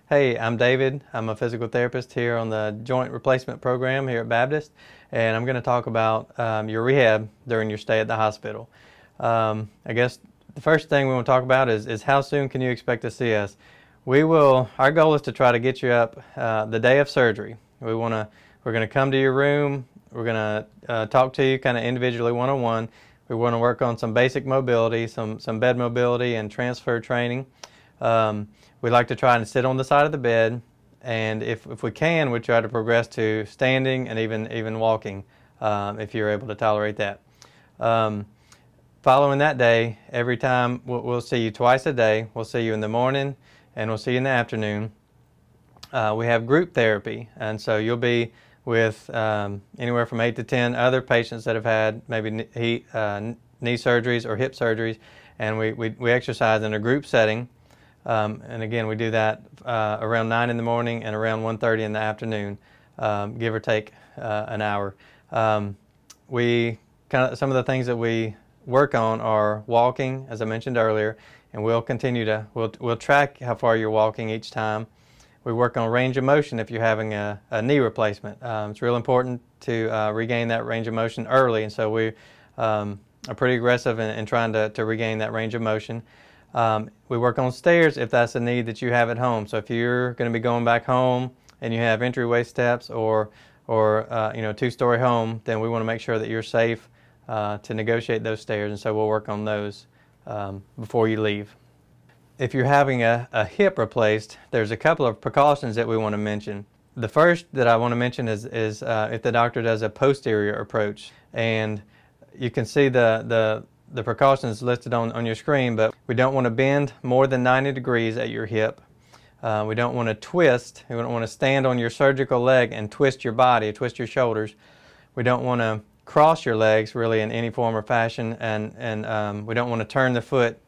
Hey, I'm David. I'm a physical therapist here on the joint replacement program here at Baptist, and I'm going to talk about your rehab during your stay at the hospital. I guess the first thing we want to talk about is how soon can you expect to see us? Our goal is to try to get you up the day of surgery. We're going to come to your room. We're going to talk to you kind of individually one-on-one. We want to work on some basic mobility, some bed mobility and transfer training. We like to try and sit on the side of the bed, and if we can, we try to progress to standing and even walking if you're able to tolerate that. Following that day, every time we'll see you twice a day. We'll see you in the morning and we'll see you in the afternoon. We have group therapy, and so you'll be with anywhere from 8 to 10 other patients that have had maybe knee surgeries or hip surgeries, and we exercise in a group setting. And again, we do that around 9 in the morning and around 1:30 in the afternoon, give or take an hour. Some of the things that we work on are walking, as I mentioned earlier, and we'll track how far you're walking each time. We work on range of motion if you're having a knee replacement. It's real important to regain that range of motion early, and so we are pretty aggressive in trying to regain that range of motion. We work on stairs if that's a need that you have at home. So if you're going to be going back home and you have entryway steps or two-story home, then we want to make sure that you're safe to negotiate those stairs, and so we'll work on those before you leave. If you're having a hip replaced, there's a couple of precautions that we want to mention. The first that I want to mention is if the doctor does a posterior approach, and you can see the precautions listed on your screen, but we don't want to bend more than 90 degrees at your hip. We don't want to twist. We don't want to stand on your surgical leg and twist your body, twist your shoulders. We don't want to cross your legs really in any form or fashion, and we don't want to turn the foot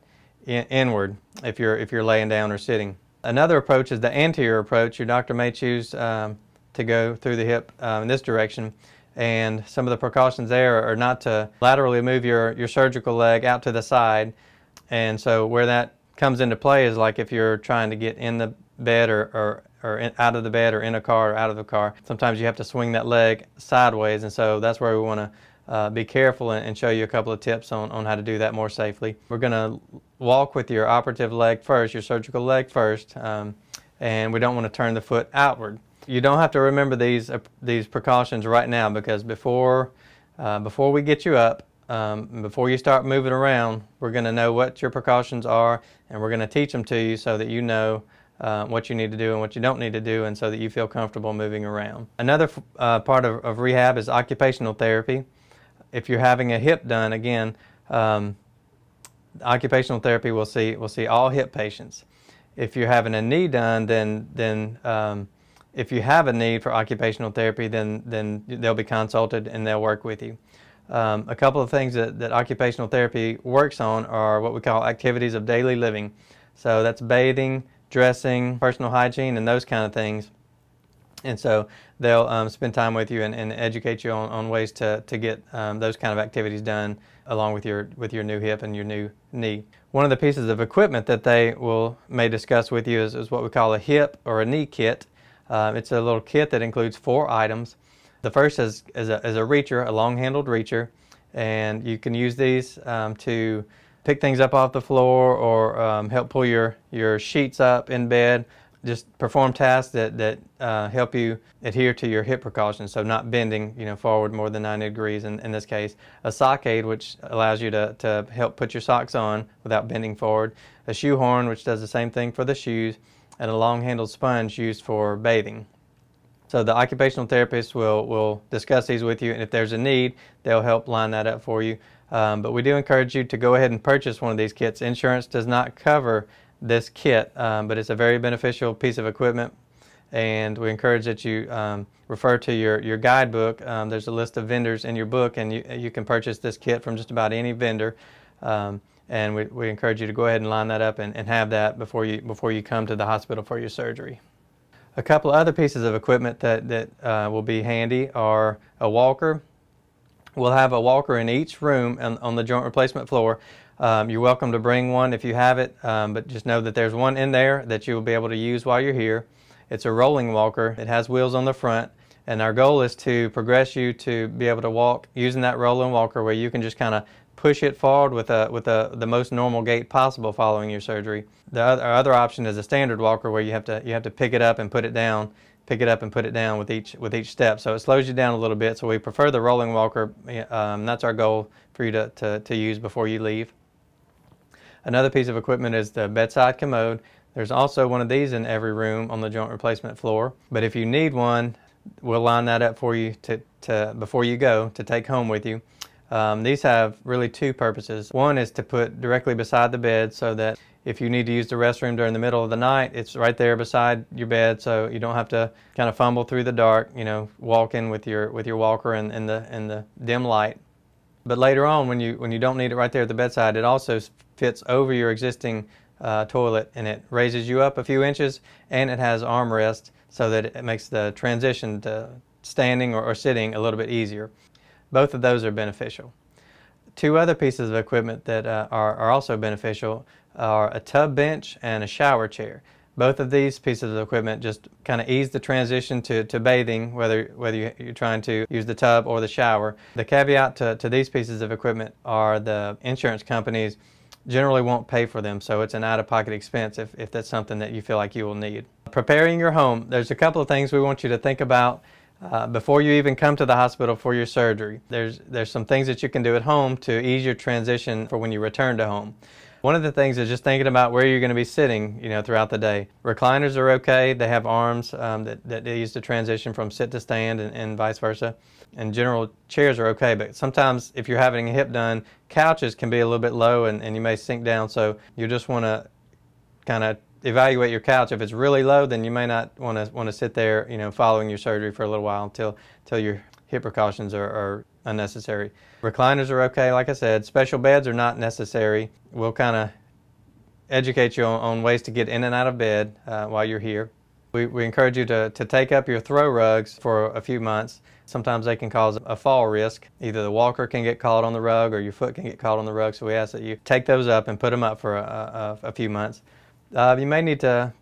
inward if you're laying down or sitting. Another approach is the anterior approach. Your doctor may choose to go through the hip in this direction. And some of the precautions there are not to laterally move your surgical leg out to the side. And so where that comes into play is like if you're trying to get in the bed or out of the bed or in a car or out of the car. Sometimes you have to swing that leg sideways, and so that's where we want to be careful and show you a couple of tips on how to do that more safely. We're going to walk with your operative leg first, your surgical leg first, and we don't want to turn the foot outward. You don't have to remember these precautions right now, because before we get you up, before you start moving around, we're going to know what your precautions are, and we're going to teach them to you so that you know what you need to do and what you don't need to do, and so that you feel comfortable moving around. Another part of rehab is occupational therapy. If you're having a hip done, again, occupational therapy will see all hip patients. If you're having a knee done, then if you have a need for occupational therapy, then they'll be consulted and they'll work with you. A couple of things that occupational therapy works on are what we call activities of daily living. So that's bathing, dressing, personal hygiene, and those kind of things. And so they'll spend time with you and educate you on ways to get those kind of activities done along with your new hip and your new knee. One of the pieces of equipment that they may discuss with you is what we call a hip or a knee kit. It's a little kit that includes 4 items. The first is a reacher, a long-handled reacher, and you can use these to pick things up off the floor or help pull your sheets up in bed. Just perform tasks that help you adhere to your hip precautions, so not bending forward more than 90 degrees in this case. A sock aid, which allows you to help put your socks on without bending forward. A shoe horn, which does the same thing for the shoes. And a long-handled sponge used for bathing. So the occupational therapist will discuss these with you, and if there's a need, they'll help line that up for you. But we do encourage you to go ahead and purchase one of these kits. Insurance does not cover this kit, but it's a very beneficial piece of equipment, and we encourage that you refer to your guidebook. There's a list of vendors in your book, and you can purchase this kit from just about any vendor. And we encourage you to go ahead and line that up and have that before you come to the hospital for your surgery. A couple of other pieces of equipment that will be handy are a walker. We'll have a walker in each room on the joint replacement floor. You're welcome to bring one if you have it, but just know that there's one in there that you will be able to use while you're here. It's a rolling walker. It has wheels on the front, and our goal is to progress you to be able to walk using that rolling walker, where you can just kind of push it forward with the most normal gait possible following your surgery. Our other option is a standard walker, where you have to pick it up and put it down, pick it up and put it down with each step. So it slows you down a little bit. So we prefer the rolling walker. That's our goal for you to use before you leave. Another piece of equipment is the bedside commode. There's also one of these in every room on the joint replacement floor. But if you need one, we'll line that up for you before you go to take home with you. These have really two purposes. One is to put directly beside the bed, so that if you need to use the restroom during the middle of the night, it's right there beside your bed, so you don't have to kind of fumble through the dark, walking with your walker in the dim light. But later on, when you don't need it right there at the bedside, it also fits over your existing toilet, and it raises you up a few inches, and it has armrest, so that it makes the transition to standing or sitting a little bit easier. Both of those are beneficial. Two other pieces of equipment that are also beneficial are a tub bench and a shower chair. Both of these pieces of equipment just kind of ease the transition to bathing, whether you're trying to use the tub or the shower. The caveat to these pieces of equipment are the insurance companies generally won't pay for them, so it's an out-of-pocket expense if that's something that you feel like you will need. Preparing your home, there's a couple of things we want you to think about before you even come to the hospital for your surgery. There's some things that you can do at home to ease your transition for when you return to home. One of the things is just thinking about where you're going to be sitting, throughout the day. Recliners are okay. They have arms that they use to transition from sit to stand and vice versa. And general chairs are okay, but sometimes if you're having a hip done, couches can be a little bit low and you may sink down, so you just want to kind of evaluate your couch. If it's really low, then you may not want to sit there, following your surgery for a little while until your hip precautions are unnecessary. Recliners are okay, like I said. Special beds are not necessary. We'll kind of educate you on ways to get in and out of bed while you're here. We encourage you to take up your throw rugs for a few months. Sometimes they can cause a fall risk. Either the walker can get caught on the rug or your foot can get caught on the rug, so we ask that you take those up and put them up for a few months. You may need to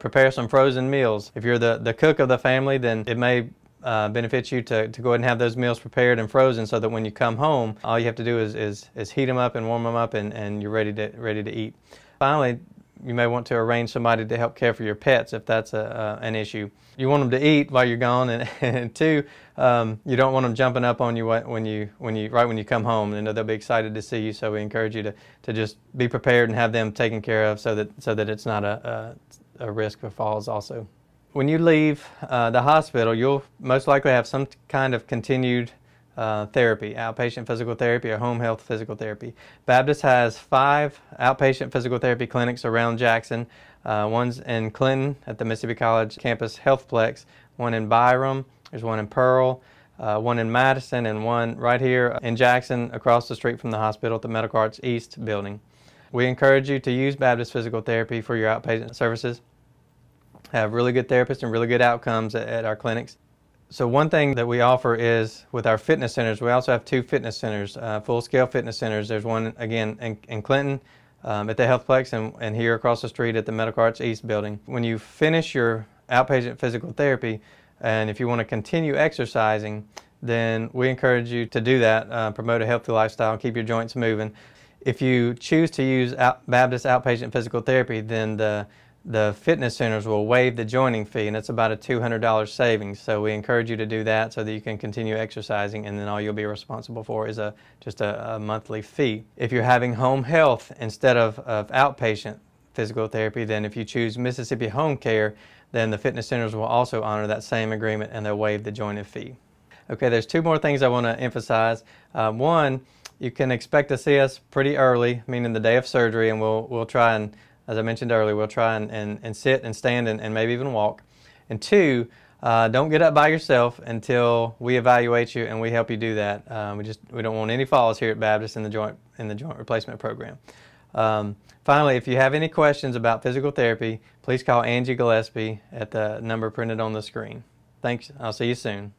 prepare some frozen meals. If you're the cook of the family, then it may benefit you to go ahead and have those meals prepared and frozen, so that when you come home, all you have to do is heat them up and warm them up, and you're ready to eat. Finally, you may want to arrange somebody to help care for your pets if that's an issue. You want them to eat while you're gone, and two, you don't want them jumping up on you right when you come home. And they'll be excited to see you, so we encourage you to just be prepared and have them taken care of, so that it's not a risk for falls also. When you leave the hospital, you'll most likely have some kind of continued therapy, outpatient physical therapy or home health physical therapy. Baptist has 5 outpatient physical therapy clinics around Jackson. One's in Clinton at the Mississippi College Campus Healthplex, one in Byram, there's one in Pearl, one in Madison, and one right here in Jackson across the street from the hospital at the Medical Arts East building. We encourage you to use Baptist Physical Therapy for your outpatient services. Have really good therapists and really good outcomes at our clinics. So one thing that we offer is with our fitness centers, we also have 2 fitness centers, full-scale fitness centers. There's one, again, in Clinton at the Healthplex, and here across the street at the Medical Arts East building. When you finish your outpatient physical therapy, and if you want to continue exercising, then we encourage you to do that, promote a healthy lifestyle, keep your joints moving. If you choose to use Baptist outpatient physical therapy, then the fitness centers will waive the joining fee, and it's about a $200 savings. So we encourage you to do that so that you can continue exercising, and then all you'll be responsible for is just a monthly fee. If you're having home health instead of outpatient physical therapy, then if you choose Mississippi Home Care, then the fitness centers will also honor that same agreement, and they'll waive the joining fee. Okay, there's 2 more things I want to emphasize. One, you can expect to see us pretty early, meaning the day of surgery, and we'll try and, as I mentioned earlier, we'll try and sit and stand and maybe even walk. And 2, don't get up by yourself until we evaluate you and we help you do that. We don't want any falls here at Baptist in the joint replacement program. Finally, if you have any questions about physical therapy, please call Angie Gillespie at the number printed on the screen. Thanks. I'll see you soon.